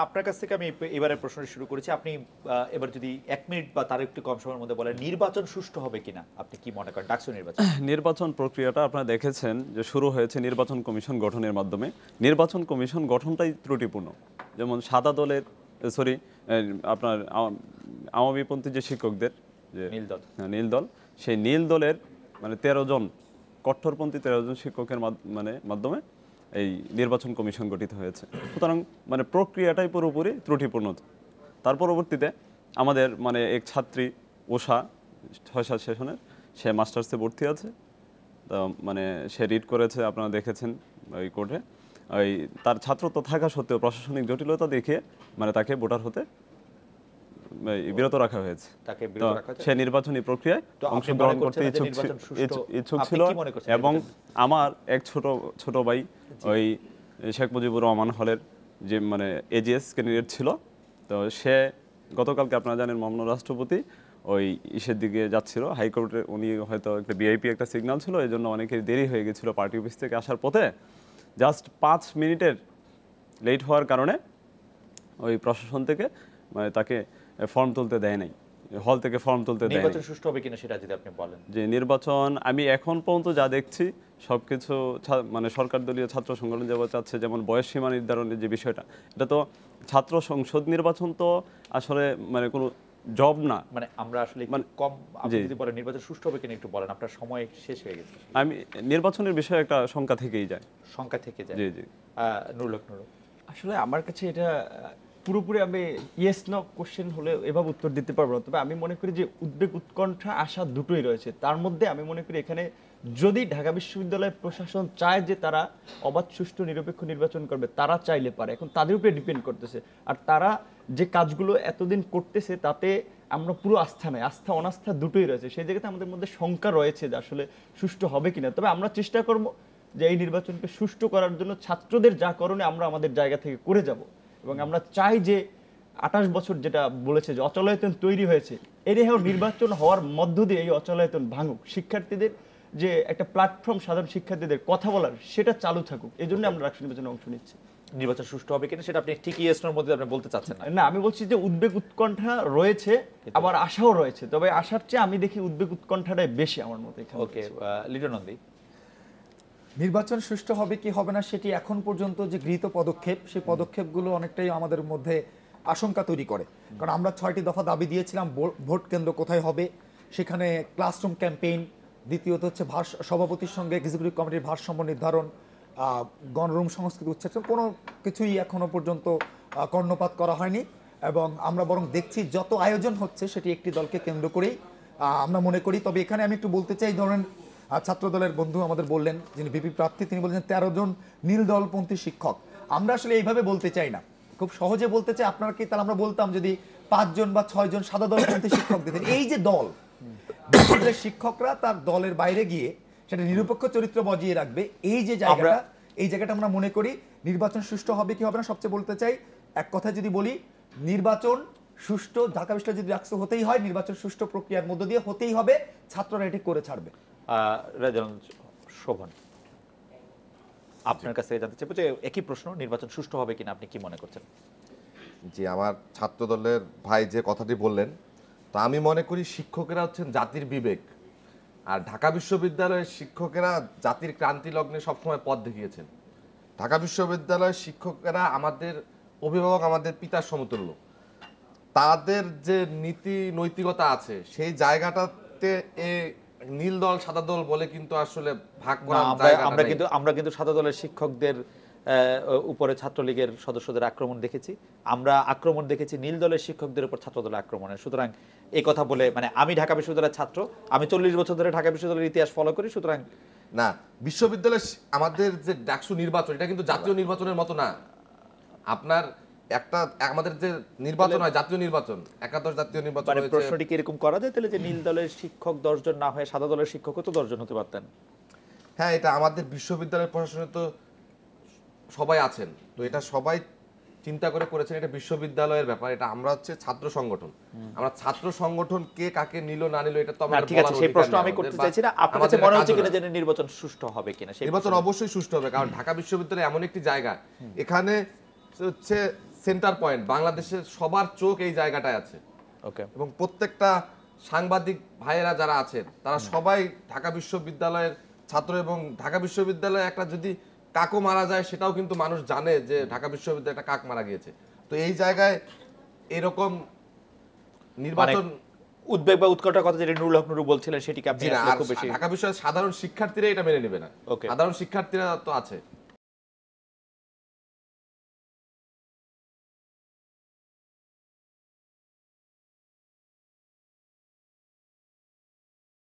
আপনার কাছ থেকে আমি এবারে প্রশ্ন শুরু করেছি। আপনি এবার যদি ১ মিনিট বা তার একটু কম সময়ের মধ্যে বলেন নির্বাচন সুষ্ঠু হবে কিনা আপনি কি মনে করেন ডাকসু নির্বাচন? নির্বাচন প্রক্রিয়াটা আপনারা দেখেছেন যে শুরু হয়েছে নির্বাচন কমিশন গঠনের মাধ্যমে। নির্বাচন কমিশন গঠনটাই ত্রুটিপূর্ণ। যেমন সাদা দলের আপনার আওয়ামীপন্থী যে শিক্ষকদের যে নীল দল সেই নীল দলের মানে ১৩ জন কট্টরপন্থী ১৩ জন শিক্ষকের মাধ্যমে এই নির্বাচন কমিশন গঠিত হয়েছে। সুতরাং মানে প্রক্রিয়াটাই পুরোপুরি ত্রুটিপূর্ণ। তার পরবর্তীতে আমাদের মানে এক ছাত্রী উষা ৬-৭ সেশনের সে মাস্টার্সে ভর্তি আছে। তো মানে সে রিড করেছে আপনারা দেখেছেন ওই কোর্টে। ওই তার ছাত্রত্ব থাকা সত্ত্বেও প্রশাসনিক জটিলতা দেখিয়ে মানে তাকে ভোটার হতে বিরত রাখা হয়েছে। সে নির্বাচনী প্রক্রিয়ায় অংশগ্রহণ করতে ইচ্ছুক ছিল এবং আমার এক ছোট ভাই ওই শেখ মুজিবুর রহমান হলের যে মানে এজিএস ক্যান্ডিডেট ছিল। তো সে গতকালকে আপনারা জানেন মাননীয় রাষ্ট্রপতি ওই ইসের দিকে যাচ্ছিল হাইকোর্টে, উনি হয়তো একটা ভিআইপি একটা সিগন্যাল ছিল, এই জন্য অনেকের দেরি হয়ে গেছিলো পার্টি অফিস থেকে আসার পথে। জাস্ট ৫ মিনিটের লেট হওয়ার কারণে ওই প্রশাসন থেকে মানে তাকে ফর্ম তুলতে দেয় নাই, হল থেকে ফর্ম তুলতে দেয়। নির্বাচন সুষ্ঠু হবে কিনা সেটা যদি আপনি বলেন। যে নির্বাচন আমি এখন পর্যন্ত যা দেখছি সবকিছু মানে সরকার দলীয় ছাত্র সংগঠন যেভাবে চাচ্ছে, যেমন বয়স সীমা নির্ধারণের যে বিষয়টা, এটা তো ছাত্র সংসদ নির্বাচন তো আসলে মানে কোনো জব না। মানে আমরা আসলে কম আপনি যদি বলেন নির্বাচন সুষ্ঠু হবে কিনা একটু বলেন, আপনার সময় শেষ হয়ে গেছে। আমি নির্বাচনের বিষয়ে একটা শঙ্কা থেকেই যায়। শঙ্কা থেকে যায়। জি জি। নুরুল হক। আসলে আমার কাছে এটা পুরোপুরি আমি ইয়েস নো কোশ্চেন হলে এভাবে উত্তর দিতে পারবো না। তবে আমি মনে করি যে উদ্বেগ উৎকণ্ঠা আশা দুটোই রয়েছে। তার মধ্যে আমি মনে করি এখানে যদি ঢাকা বিশ্ববিদ্যালয়ের প্রশাসন চায় যে তারা অবাধ সুষ্ঠু নিরপেক্ষ নির্বাচন করবে, তারা চাইলে পারে, এখন তাদের উপরে ডিপেন্ড করতেছে। আর তারা যে কাজগুলো এতদিন করতেছে তাতে আমরা পুরো আস্থা নাই, আস্থা অনাস্থা দুটোই রয়েছে। সেই জায়গাতে আমাদের মধ্যে শঙ্কা রয়েছে যে আসলে সুষ্ঠু হবে কিনা। তবে আমরা চেষ্টা করব যে এই নির্বাচনকে সুষ্ঠু করার জন্য ছাত্রদের যা করণীয় আমরা আমাদের জায়গা থেকে করে যাব। এবং আমরা চাই যে ২৮ বছর যেটা বলেছে যে অচলায়তন তৈরি হয়েছে, এর নির্বাচন হওয়ার মধ্য দিয়ে এই অচলায়তন ভাঙুক, শিক্ষার্থীদের যে একটা প্ল্যাটফর্ম সাধারণ শিক্ষার্থীদের কথা বলার সেটা চালু থাকুক। এই জন্য আমরা রাষ্ট্র নির্বাচনে অংশ নিচ্ছি। নির্বাচন সুষ্ঠু হবে কিনা সেটা আপনি ঠিক ইয়েসনোর মধ্যে আপনি বলতে চাচ্ছেন না, আমি বলছি যে উদ্বেগ উৎকণ্ঠা রয়েছে, আবার আশাও রয়েছে। তবে আশার চেয়ে আমি দেখি উদ্বেগ উৎকণ্ঠাটাই বেশি আমার মতে। ওকে, লিটন নন্দী। নির্বাচন সুষ্ঠু হবে কি হবে না সেটি এখন পর্যন্ত যে গৃহীত পদক্ষেপ, সেই পদক্ষেপগুলো অনেকটাই আমাদের মধ্যে আশঙ্কা তৈরি করে। কারণ আমরা ৬টি দফা দাবি দিয়েছিলাম, ভোট কেন্দ্র কোথায় হবে, সেখানে ক্লাসরুম ক্যাম্পেইন, দ্বিতীয়ত হচ্ছে সভাপতির সঙ্গে এক্সিকিউটিভ কমিটির ভারসাম্য নির্ধারণ, গণরুম সংস্কৃতি উচ্ছেদ, কোনো কিছুই এখনো পর্যন্ত কর্ণপাত করা হয়নি। এবং আমরা বরং দেখছি যত আয়োজন হচ্ছে সেটি একটি দলকে কেন্দ্র করেই আমরা মনে করি। তবে এখানে আমি একটু বলতে চাই, ধরেন ছাত্র দলের বন্ধু আমাদের বললেন, যিনি ভিপি প্রার্থী, তিনি বলেছেন ১৩ জন নীল দলপন্থী শিক্ষক। আমরা আসলে এইভাবে বলতে চাই না, খুব সহজে বলতে চাই। আপনারা কি তাহলে আমরা বলতাম যদি ৫ জন বা ৬ জন সাদা দলপন্থী শিক্ষক দিতেন। এই যে দল, শিক্ষকরা তার দলের বাইরে গিয়ে সেটা নিরপেক্ষ চরিত্র বজিয়ে রাখবে, এই যে জায়গাটা, এই জায়গাটা আমরা মনে করি নির্বাচন সুষ্ঠু হবে কি হবে না। সবচেয়ে বলতে চাই এক কথায় যদি বলি, নির্বাচন সুষ্ঠু ঢাকা বিশ্ববিদ্যালয় যদি ডাকসু হতেই হয়, নির্বাচন সুষ্ঠু প্রক্রিয়ার মধ্য দিয়ে হতেই হবে, ছাত্ররা এটি করে ছাড়বে। শোভন, আপনার কাছে জানতে চাইবো যে একই প্রশ্ন, নির্বাচন সুষ্ঠু হবে কিনা আপনি কি মনে করছেন? জি, আমার ছাত্র দলের ভাই যে কথাটি বললেন, তো আমি মনে করি শিক্ষকেরা হচ্ছেন জাতির বিবেক। আর ঢাকা বিশ্ববিদ্যালয়ের শিক্ষকেরা জাতির ক্রান্তি লগ্নে সবসময় পথ দেখিয়েছেন। ঢাকা বিশ্ববিদ্যালয়ের শিক্ষকেরা আমাদের অভিভাবক, আমাদের পিতার সমতুল্য। তাদের যে নীতি নৈতিকতা আছে সেই জায়গাটাতে নীল দল সাদা দল বলে কিন্তু আসলে ভাগ করা আমরা কিন্তু সাদা দলের শিক্ষকদের উপরে ছাত্রলীগের সদস্যদের আক্রমণ দেখেছি, আমরা আক্রমণ দেখেছি নীল দলের শিক্ষকদের উপর ছাত্র দলের আক্রমণের। সুতরাং এই কথা বলে মানে আমি ঢাকা বিশ্ববিদ্যালয়ের ছাত্র, আমি ৪০ বছর ধরে ঢাকা বিশ্ববিদ্যালয়ের ইতিহাস ফলো করি। সুতরাং না, বিশ্ববিদ্যালয়ের আমাদের যে ডাকসু নির্বাচন, এটা কিন্তু জাতীয় নির্বাচনের মতো না। আপনার একটা আমাদের যে নির্বাচন হয় জাতীয় নির্বাচন, একাদশ জাতীয় নির্বাচন হয়েছে। প্রশ্নটি কি এরকম করা যায় তাহলে যে নীল দলের শিক্ষক ১০ জন না হয়ে সাদা দলের শিক্ষকও তো ১০ জন হতে পারতেন? হ্যাঁ, এটা আমাদের বিশ্ববিদ্যালয়ের প্রশাসনে তো সবাই আছেন, তো এটা সবাই চিন্তা করে করেছেন। এটা বিশ্ববিদ্যালয়ের ব্যাপার, এটা আমরা হচ্ছে ছাত্র সংগঠন, আমরা ছাত্র সংগঠন কে কাকে নিল না নিল এটা তো আমরা ঠিক আছে, সেই প্রশ্ন আমি করতে চাইছি না। আপনার কাছে মনে হচ্ছে কিনা যে নির্বাচন সুষ্ঠু হবে কিনা? নির্বাচন অবশ্যই সুষ্ঠু হবে, কারণ ঢাকা বিশ্ববিদ্যালয় এমন একটি জায়গা, এখানে হচ্ছে সেন্টার পয়েন্ট, বাংলাদেশের সবার চোখ এই জায়গাটায় আছে ওকে এবং প্রত্যেকটা সাংবাদিক ভাইয়েরা যারা আছেন তারা সবাই ঢাকা বিশ্ববিদ্যালয়ের ছাত্র এবং ঢাকা বিশ্ববিদ্যালয়ে একটা যদি কাকও মারা যায় সেটাও কিন্তু মানুষ জানে যে ঢাকা বিশ্ববিদ্যালয়ে একটা কাক মারা গিয়েছে। তো এই জায়গায় এরকম নির্বাচন উদ্বেগ বা উৎকণ্ঠার কথা যেটা নুরুল হক নুরু বলছিলেন সেটিকে আপনি জি না, আসলে আর খুব বেশি ঢাকা বিশ্ববিদ্যালয়ের সাধারণ শিক্ষার্থীরা এটা মেনে নেবে না। Okay. সাধারণ শিক্ষার্থীরা তো আছে।